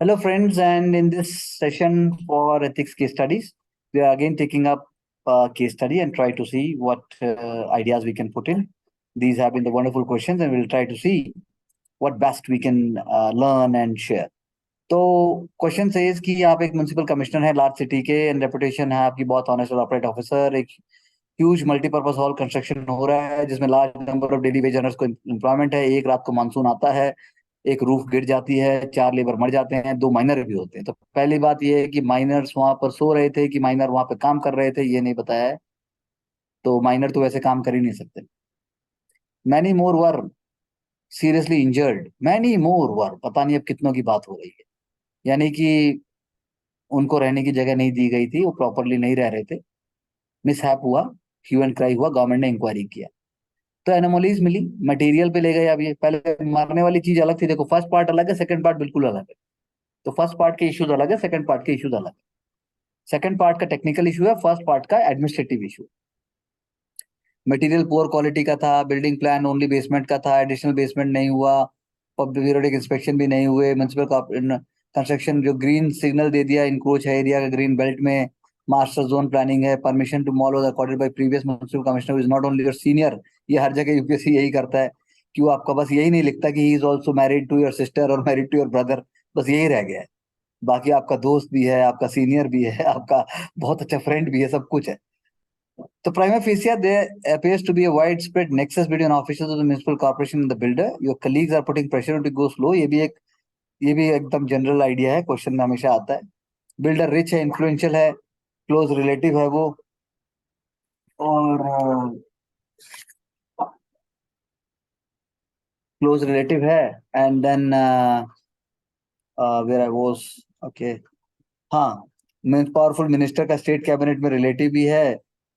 Hello, friends, and in this session for ethics case studies, we are again taking up a case study and try to see what ideas we can put in. These have been the wonderful questions, and we'll try to see what best we can learn and share. तो question says कि आप एक municipal commissioner है large city के and reputation है आपकी बहुत honest और ऑपरेट ऑफिसर। एक ह्यूज मल्टीपर्पज हॉल कंस्ट्रक्शन हो रहा है जिसमें large number of daily veg earners को एम्प्लॉयमेंट है। एक रात को मानसून आता है, एक रूफ गिर जाती है, 4 लेबर मर जाते हैं, 2 माइनर भी होते हैं। तो पहली बात ये है कि माइनर्स वहां पर सो रहे थे कि माइनर वहां पे काम कर रहे थे, ये नहीं बताया है। तो माइनर तो वैसे काम कर ही नहीं सकते। मैनी मोर वर सीरियसली इंजर्ड, मैनी मोर वर, पता नहीं अब कितनों की बात हो रही है। यानी कि उनको रहने की जगह नहीं दी गई थी, वो प्रॉपरली नहीं रह रहे थे, मिसहैप हुआ, ह्यू एंड क्राई हुआ, गवर्नमेंट ने इंक्वायरी किया तो एनोमलीज मिली, मटेरियल पे ले गए। अब ये पहले मरने वाली चीज अलग थी, देखो फर्स्ट पार्ट अलग है, सेकंड पार्ट बिल्कुल अलग है। तो फर्स्ट पार्ट के इश्यूज अलग है, सेकंड पार्ट के इश्यूज अलग है। सेकंड पार्ट का टेक्निकल इशू है, फर्स्ट पार्ट का administrative issue. Material poor quality का था, बिल्डिंग प्लान ओनली बेसमेंट का था, एडिशनल बेसमेंट नहीं हुआ, पीरियोडिक इंस्पेक्शन भी नहीं हुए, म्युनिसिपल कंस्ट्रक्शन जो ग्रीन सिग्नल दे दिया इंक्रोच है एरिया का ग्रीन बेल्ट में, मास्टर जोन प्लानिंग है, permission to mall was accorded by previous municipal commissioner is not only your senior. ये हर जगह यूपीएससी यही करता है कि वो आपका बस यही नहीं लिखता कि he is also married to your sister और मैरिड टू योर ब्रदर, बस यही रह गया है। बाकी आपका दोस्त भी है, आपका सीनियर भी है, आपका बहुत अच्छा फ्रेंड भी है, सब कुछ है। तो prima facie, there appears to be a widespread nexus between officials of the municipal corporation and the builder. Your colleagues are putting pressure to go slow. ये भी एकदम जनरल आइडिया है, क्वेश्चन में हमेशा आता है। बिल्डर रिच है, influential है, क्लोज रिलेटिव है वो, और क्लोज रिलेटिव है। And then where I was, okay, हाँ, पावरफुल मिनिस्टर का स्टेट कैबिनेट में रिलेटिव भी है।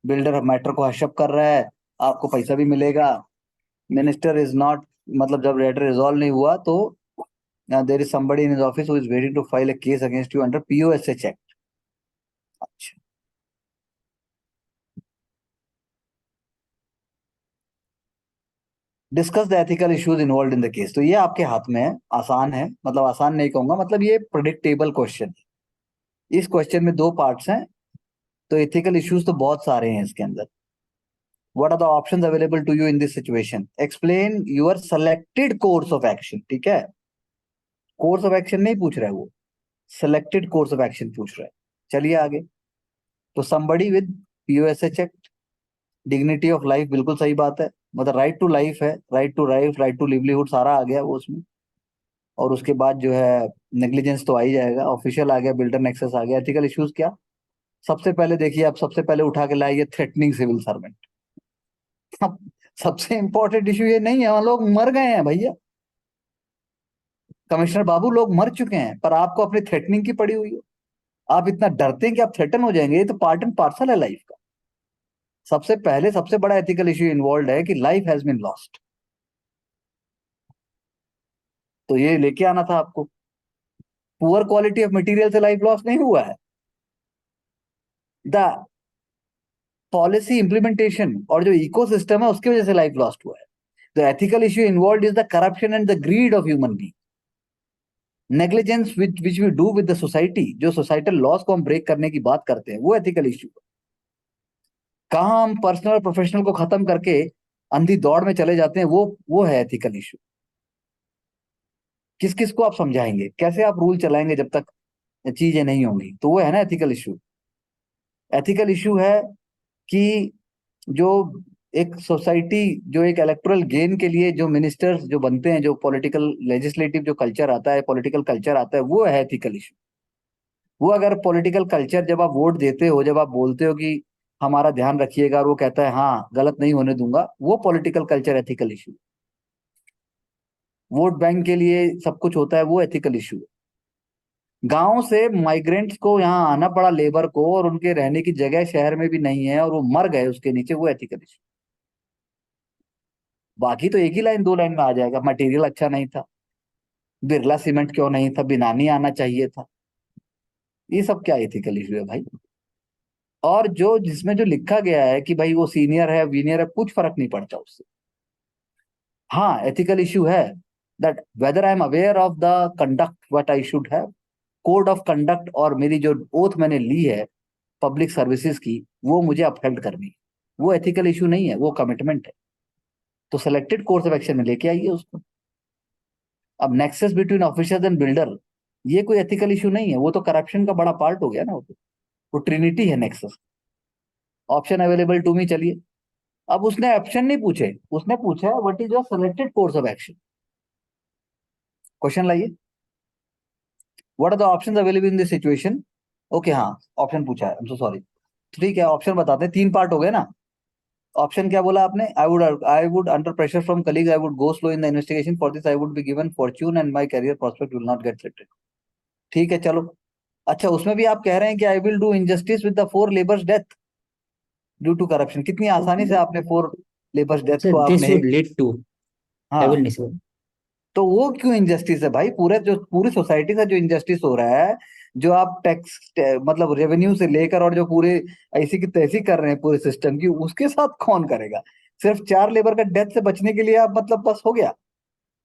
बिल्डर मैटर को हशअप कर रहा है, आपको पैसा भी मिलेगा। मिनिस्टर इज नॉट, मतलब जब लेटर रिजॉल्व नहीं हुआ तो there is somebody in his office who is waiting to file a case against you under POSH act. अच्छा, discuss the ethical issues involve in the case. तो ये आपके हाथ में है, आसान है, मतलब आसान नहीं कहूंगा, मतलब ये प्रेडिक्टेबल क्वेश्चन है। इस क्वेश्चन में दो पार्ट्स हैं, तो एथिकल इश्यूज तो बहुत सारे हैं इसके अंदर। What are the options available to you in this situation, explain your selected course of action. ठीक है, कोर्स ऑफ एक्शन नहीं पूछ रहा है वो, सेलेक्टेड कोर्स ऑफ एक्शन पूछ रहा है। चलिए आगे। तो somebody with POSH act, dignity of life, बिल्कुल सही बात है, मतलब राइट टू लाइफ है, right to life, right to livelihood सारा आ गया वो उसमें। और उसके बाद जो है नेग्लिजेंस तो आ ही जाएगा, ऑफिशियल आ गया, बिल्डर नेक्सस आ गया। एथिकल इश्यूज क्या, सबसे पहले देखिए, आप सबसे पहले उठा के लाइए थ्रेटनिंग सिविल सर्वेंट। अब सबसे इंपॉर्टेंट इशू ये नहीं है, वहां लोग मर गए हैं भैया, कमिश्नर बाबू, लोग मर चुके हैं, पर आपको अपनी थ्रेटनिंग की पड़ी हुई है। आप इतना डरते हैं कि आप थ्रेटन हो जाएंगे, ये तो पार्ट एंड पार्सल है लाइफ का। सबसे पहले सबसे बड़ा एथिकल इश्यू इन्वॉल्व है कि लाइफ हैज बीन लॉस्ट, तो ये लेके आना था आपको। पुअर क्वालिटी ऑफ मटेरियल से लाइफ लॉस नहीं हुआ है, द पॉलिसी इंप्लीमेंटेशन और जो इकोसिस्टम है उसकी वजह से लाइफ लॉस्ट हुआ है। The ethical issue involve is the corruption and the greed of human being, negligence which we do with the society, जो सोसाइटल लॉस को हम ब्रेक करने की बात करते हैं, वो एथिकल इश्यू। कहाँ हम पर्सनल और प्रोफेशनल को खत्म करके अंधी दौड़ में चले जाते हैं, वो है एथिकल इश्यू। किस किस को आप समझाएंगे, कैसे आप रूल चलाएंगे जब तक चीजें नहीं होंगी, तो वो है ना एथिकल इश्यू। एथिकल इश्यू है कि जो एक सोसाइटी, जो एक इलेक्टोरल गेन के लिए जो मिनिस्टर्स जो बनते हैं, जो पॉलिटिकल लेजिस्लेटिव जो कल्चर आता है, पॉलिटिकल कल्चर आता है, वो है एथिकल इशू। वो अगर पॉलिटिकल कल्चर, जब आप वोट देते हो, जब आप बोलते हो कि हमारा ध्यान रखिएगा, और वो कहता है हाँ गलत नहीं होने दूंगा, वो political culture ethical issue. Vote bank के लिए सब कुछ होता है, वो एथिकल इशू। गांव से माइग्रेंट्स को यहाँ आना पड़ा, लेबर को, और उनके रहने की जगह शहर में भी नहीं है और वो मर गए उसके नीचे, वो एथिकल इशू। बाकी तो एक ही लाइन दो लाइन में आ जाएगा, मटेरियल अच्छा नहीं था, बिरला सीमेंट क्यों नहीं था, बिनानी आना चाहिए था, ये सब क्या एथिकल इशू है भाई। और जो जिसमें जो लिखा गया है कि भाई वो सीनियर है वीनियर है, कुछ फर्क नहीं पड़ता उससे। हाँ, एथिकल इशू है that whether I am aware of the conduct what I should have, code of conduct और मेरी जो ओथ मैंने ली है पब्लिक सर्विसेज की, वो मुझे अपहेल्ड करनी है। वो एथिकल इशू नहीं है, वो कमिटमेंट है। तो सेलेक्टेड कोर्स ऑफ एक्शन में लेके आइए उसको। अब nexus between officers and builder, ये कोई एथिकल इशू नहीं है, वो तो करप्शन का बड़ा पार्ट हो गया ना, वो ट्रिनिटी है nexus. Option available to me, चलिए। अब उसने ऑप्शन नहीं पूछे, उसने पूछा what is your selected course of action. Question लाइए, what are the options available in this situation. Okay, हाँ ऑप्शन पूछा है, सो सॉरी। ठीक है, ऑप्शन बताते हैं, तीन पार्ट हो गए ना। ऑप्शन क्या बोला आपने, I would under pressure from colleague, I would go slow in the investigation, for this I would be given Fortune and my career prospect will not gate threatened. ठीक है, चलो। अच्छा, उसमें भी आप कह रहे हैं कि I will do injustice with the four labours death due to corruption. कितनी आसानी से आपने फोर लेबर्स डेथ सर को दिस आपने वुड एक। लीड टू, आई विल हाँ, नहीं सर। तो वो क्यों इंजस्टिस है भाई, पूरे जो पूरी सोसाइटी का जो इंजस्टिस हो रहा है, जो आप टैक्स मतलब रेवेन्यू से लेकर और जो पूरे ऐसी की तैसी कर रहे हैं पूरे सिस्टम की, उसके साथ कौन करेगा। सिर्फ चार लेबर का डेथ से बचने के लिए आप मतलब बस हो गया।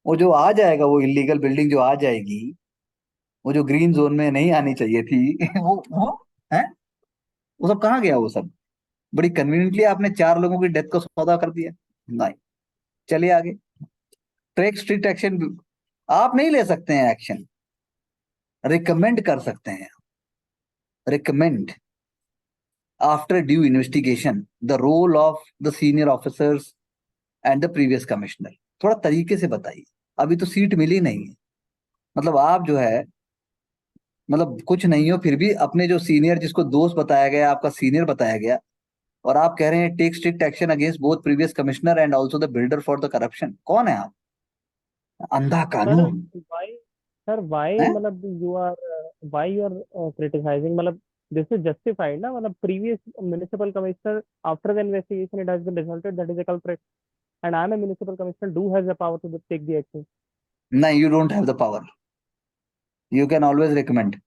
वो जो आ जाएगा, वो इलीगल बिल्डिंग जो आ जाएगी, वो जो ग्रीन जोन में नहीं आनी चाहिए थी वो है, वो सब कहाँ गया वो सब। बड़ी कन्वीनियंटली आपने चार लोगों की डेथ को सौदा कर दिया। नहीं, चलिए आगे। टेक स्ट्रिक्ट एक्शन, आप नहीं ले सकते हैं एक्शन, रिकमेंड कर सकते हैं। Recommend after due investigation the role of the senior officers and the previous commissioner. थोड़ा तरीके से बताइए, अभी तो सीट मिली नहीं है। मतलब आप जो है, मतलब कुछ नहीं हो फिर भी अपने जो सीनियर, जिसको दोस्त बताया गया, आपका सीनियर बताया गया, और आप कह रहे हैं take strict action against both previous commissioner and also the builder for the corruption. कौन है आप, अंधा सर कानून वाई सर वाई है। मतलब यू आर क्रिटिसाइजिंग, मतलब दिस इज जस्टिफाइड ना, मतलब previous municipal commissioner after the investigation it has been resulted that is a culprit and I am a municipal commissioner do has the power to take the action. नहीं, you don't have the power, you can always recommend.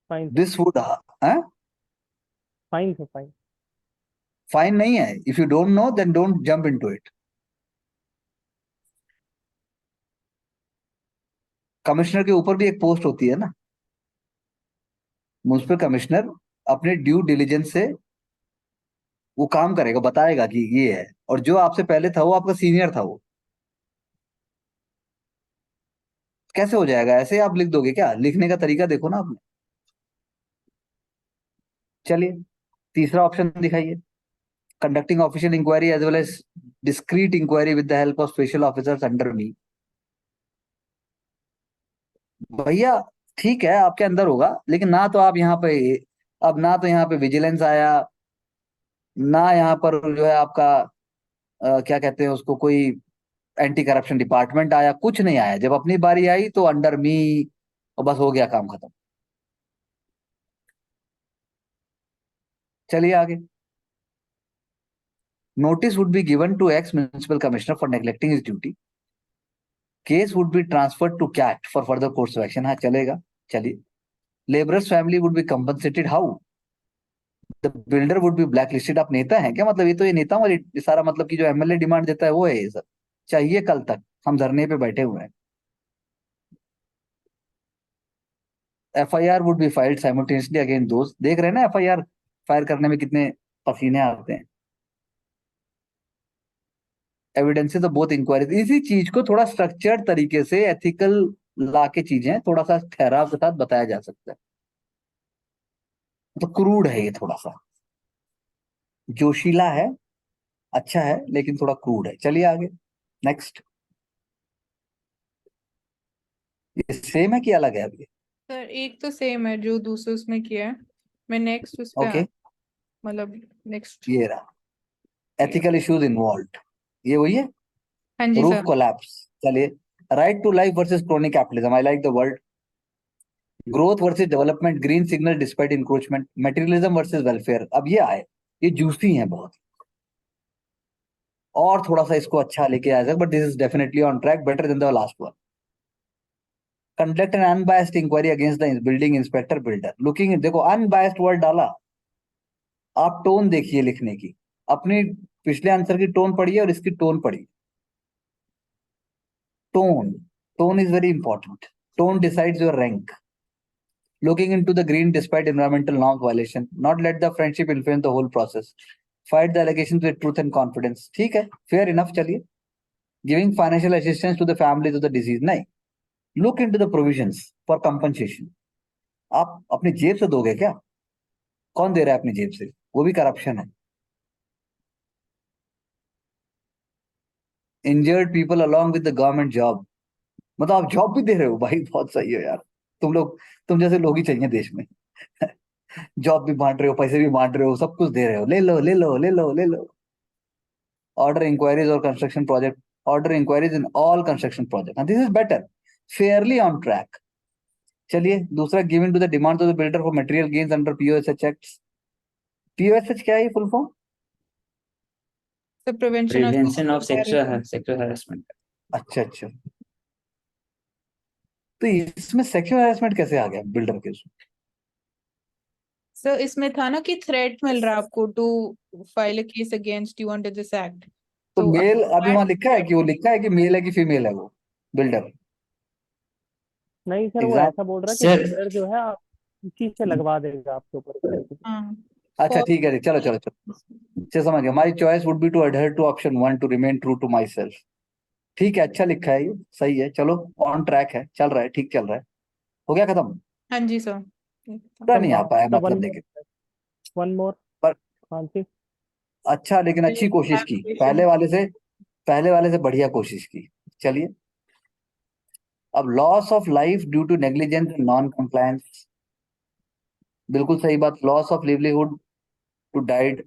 Fine sir. This would, है, Fine sir, fine. Fine नहीं है। If you don't know then don't jump into it. Commissioner के ऊपर भी एक post होती है ना, म्युनिसिपल कमिश्नर अपने ड्यू डिलीजेंस से वो काम करेगा, बताएगा कि ये है, और जो आपसे पहले था वो आपका सीनियर था। वो कैसे हो जाएगा, ऐसे आप लिख दोगे क्या, लिखने का तरीका देखो ना आपने। चलिए, तीसरा ऑप्शन दिखाइए, conducting official inquiry as well as discreet inquiry with the help of special officers under me. भैया ठीक है, आपके अंदर होगा, लेकिन ना तो आप यहाँ पे, अब ना तो यहाँ पे विजिलेंस आया, ना यहाँ पर जो है आपका क्या कहते हैं उसको, कोई एंटी करप्शन डिपार्टमेंट आया, कुछ नहीं आया। जब अपनी बारी आई तो अंडर मी, और बस हो गया काम खत्म। चलिए आगे। Notice would be given to ex municipal commissioner for neglecting his duty, case would be transferred to CAT for further course of action. हाँ चलेगा, चलिए। Labourers family would be compensated how, the builder would be blacklisted. आप नेता हैं क्या, मतलब ये तो ये नेताओं वाली सारा, मतलब कि जो एमएलए डिमांड देता है वो है ये सब। चाहिए कल तक, हम धरने पे बैठे हुए हैं। FIR would be filed simultaneously against दोस्त, देख रहे हैं ना एफआईआर फायर करने में कितने पसीने आते हैं। एविडेंसेस ऑफ बोथ इंक्वायरीज, इसी चीज को थोड़ा स्ट्रक्चर्ड तरीके से एथिकल ला के चीजें थोड़ा सा ठहराव के साथ बताया जा सकता है। तो क्रूड है ये थोड़ा सा, जोशीला है, अच्छा है, लेकिन थोड़ा क्रूड है। चलिए आगे, नेक्स्ट। ये सेम है कि अलग है अभी। सर एक तो सेम है जो दूसरे उसमें किया है। मैं नेक्स्ट उस पे ओके, मतलब नेक्स्ट। ये रहा एथिकल इश्यूज इन्वॉल्व, ये वही है। हाँ जी रूफ सर। कोलैप्स, चलिए। Right to life versus chronic capitalism, I like the word. Growth versus development, green signal despite encroachment, materialism versus welfare. अब ये आए, ये जूसी हैं बहुत, और थोड़ा सा इसको अच्छा लेके आया sir, but this is definitely on track, better than the last one. Conduct an unbiased inquiry against the building inspector builder looking, देखो अनबायस्ड वर्ड डाला। आप टोन देखिए लिखने की, अपनी पिछले आंसर की टोन पढ़िए और इसकी टोन पढ़िए। Tone is very important. Tone decides your rank. Looking into the green despite environmental norms violation. Not let the friendship influence the whole process. Fight the allegations with truth and confidence. ठीक है, fair enough. चलिए. Giving financial assistance to the families of the deceased. नहीं. Look into the provisions for compensation. आप अपनी जेब से दोगे क्या? कौन दे रहा है अपनी जेब से? वो भी करप्शन है. Injured people along with the government job. मतलब आप जॉब भी दे रहे हो भाई, बहुत सही है यार. तुम जैसे लोग ही चाहिए देश में. जॉब भी बांट रहे हो, पैसे भी बांट रहे हो, सब कुछ दे रहे हो. ले लो ले लो ले लो ले लो. Order inquiries or construction project. Order inquiries in all construction projects. And this is better. Fairly on track. चलिए दूसरा, given to the demands of the builder for material gains under POSH acts. POSH क्या है full form? The prevention of sexual harassment. अच्छा अच्छा. तो इसमें sexual harassment कैसे आ गया बिल्डर के उसमें? सर इसमें था ना कि थ्रेट मिल रहा है आपको to file a case against you under this act. तो मेल अभी वहां लिखा है कि वो लिखा है कि मेल है कि फीमेल है वो बिल्डर? नहीं सर, वो Exam- ऐसा बोल रहा है कि Sir- बिल्डर जो है आप इसी से लगवा देगा आपके ऊपर. हाँ. अच्छा ठीक है, चलो चलो चलो. अच्छा समझ गया. My choice would be to adhere to option 1 to remain true to myself. ठीक है, अच्छा लिखा है ये, सही है. चलो ऑन ट्रैक है, चल रहा है, ठीक चल रहा है. हो गया खत्म? हाँ जी सर. पूरा नहीं आ पाया मतलब, लेकिन वन मोर. पर- हाँ जी. अच्छा, लेकिन अच्छी कोशिश की. पहले वाले से बढ़िया कोशिश की. चलिए अब loss of life due to negligence and non compliance. बिल्कुल सही बात. Loss of livelihood to died.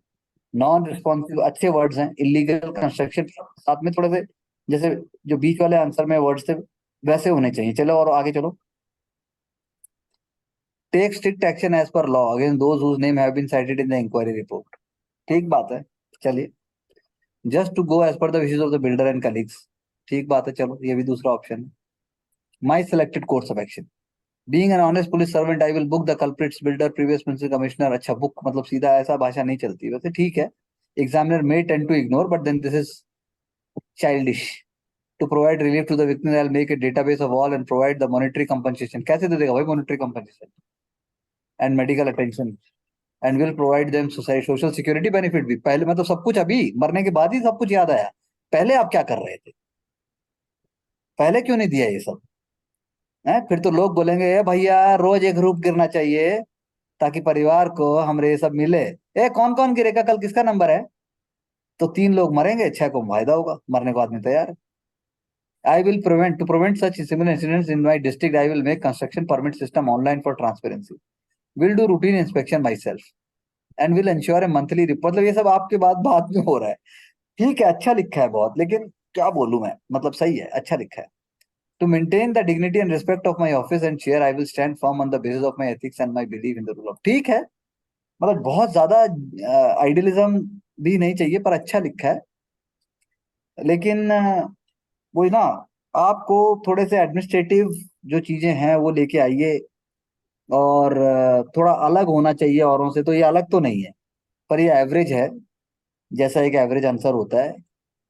Non responsive, अच्छे वर्ड्स हैं. इलीगल कंस्ट्रक्शन साथ में थोड़े से, जैसे जो बीच वाले आंसर में वर्ड्स थे वैसे होने चाहिए. चलो और आगे चलो. Take strict action as per law against those whose name have been cited in the inquiry report. ठीक बात है. चलिए. Just to go as per the wishes of the builder and colleagues. ठीक बात है. चलो ये भी दूसरा ऑप्शन है. My selected course of action. Being an honest police servant I will book the culprits builder previous municipal commissioner. अच्छा, book मतलब सीधा ऐसा भाषा नहीं चलती वैसे. ठीक है. Examiner may tend to ignore but then this is childish. To provide relief to the victims, I'll make a database of all and provide the monetary compensation. कैसे दे देगा भाई monetary compensation and medical attention and will provide them social security benefit भी. पहले मतलब सब कुछ अभी मरने के बाद ही सब कुछ याद आया. पहले आप क्या कर रहे थे? पहले क्यों नहीं दिया ये सब? है फिर तो लोग बोलेंगे ए भैया रोज एक रूप गिरना चाहिए ताकि परिवार को हमरे ये सब मिले. ए कौन कौन गिरेगा कल, किसका नंबर है? तो 3 लोग मरेंगे, 6 को फायदा होगा. मरने को आदमी तैयार है. I will to prevent such similar incidents in my district. I will make construction permit system online for transparency. Will do routine inspection myself and will ensure a monthly report. मतलब ये सब आपके बाद में हो रहा है. ठीक है, अच्छा लिखा है बहुत, लेकिन क्या बोलूं मैं, मतलब सही है, अच्छा लिखा है. To maintain the dignity and respect of my office and chair, I will stand firm on the basis of my ethics and my belief in the rule of. ठीक है, मतलब बहुत ज्यादा आइडियलिज्म भी नहीं चाहिए, पर अच्छा लिखा है. लेकिन वही ना, आपको थोड़े से एडमिनिस्ट्रेटिव जो चीजें हैं वो लेके आइए और थोड़ा अलग होना चाहिए औरों से. तो ये अलग तो नहीं है, पर ये एवरेज है, जैसा एक एवरेज आंसर होता है.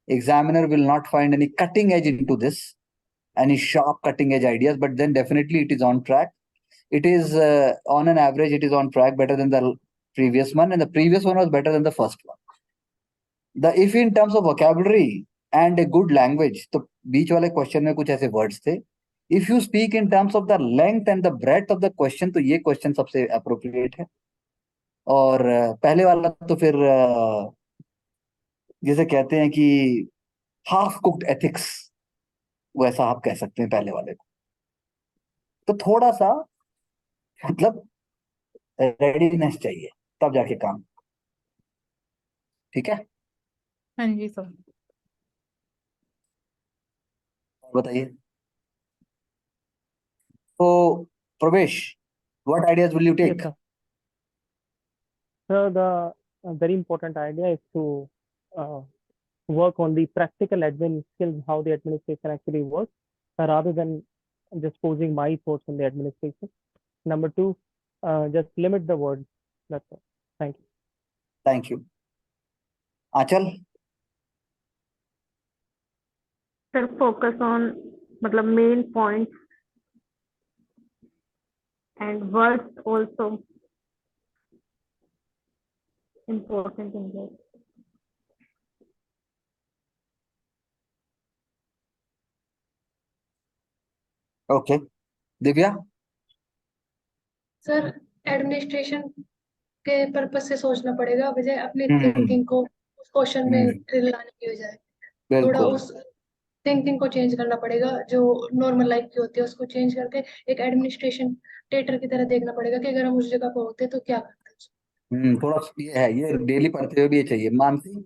Examiner will not find any cutting edge into this, any sharp cutting edge ideas, but then definitely it is on track. It is on an average, it is on track, better than the previous one, and the previous one was better than the first one. The if in terms of vocabulary and a good language, तो बीच वाले question में कुछ ऐसे words थे. If you speak in terms of the length and the breadth of the question, तो ये question सबसे appropriate है. और पहले वाला तो फिर जिसे कहते हैं कि हाफ कुक्ड एथिक्स, वैसा आप कह सकते हैं पहले वाले को. तो थोड़ा सा मतलब रेडीनेस चाहिए, तब जाके काम. ठीक है, हाँ जी सर. बताइए. तो प्रवेश, what ideas will you Yes, take? sir. So the very important idea is to uh, work on the practical admin skills, how the administration actually works, rather than just posing my thoughts on the administration. Number two, just limit the words. That's all. Thank you. Thank you. Achal? Sir, focus on मतलब main points and words also important in this. Okay. Divya? Sir administration के purpose से सोचना पड़ेगा बजाय अपनी हम्म, thinking को उस question में लाने की बजाय थोड़ा बिल्कुल उस थिंकिंग को चेंज करना पड़ेगा जो नॉर्मल लाइफ की होती है उसको चेंज करके एक एडमिनिस्ट्रेशन टेटर की तरह देखना पड़ेगा कि अगर हम उस जगह पर होते तो क्या करते। थोड़ा ये है, ये डेली पढ़ते हुए भी ये चाहिए। Mansi?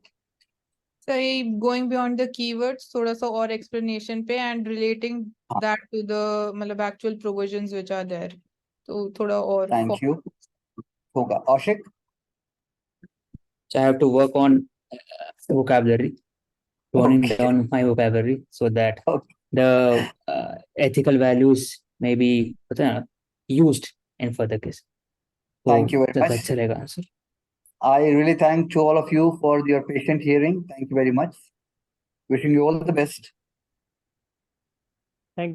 So going beyond the keywords, थोड़ा सा और explanation पे and relating that to the मतलब actual provisions which are there. तो थोड़ा और थैंक यू। होगा। औशिक? So I have to work on vocabulary, toning Okay. down my vocabulary so that Okay. the ethical values may be used in further case. Thank you very तो much. अच्छा रहेगा answer. I really thank to all of you for your patient hearing. Thank you very much. Wishing you all the best.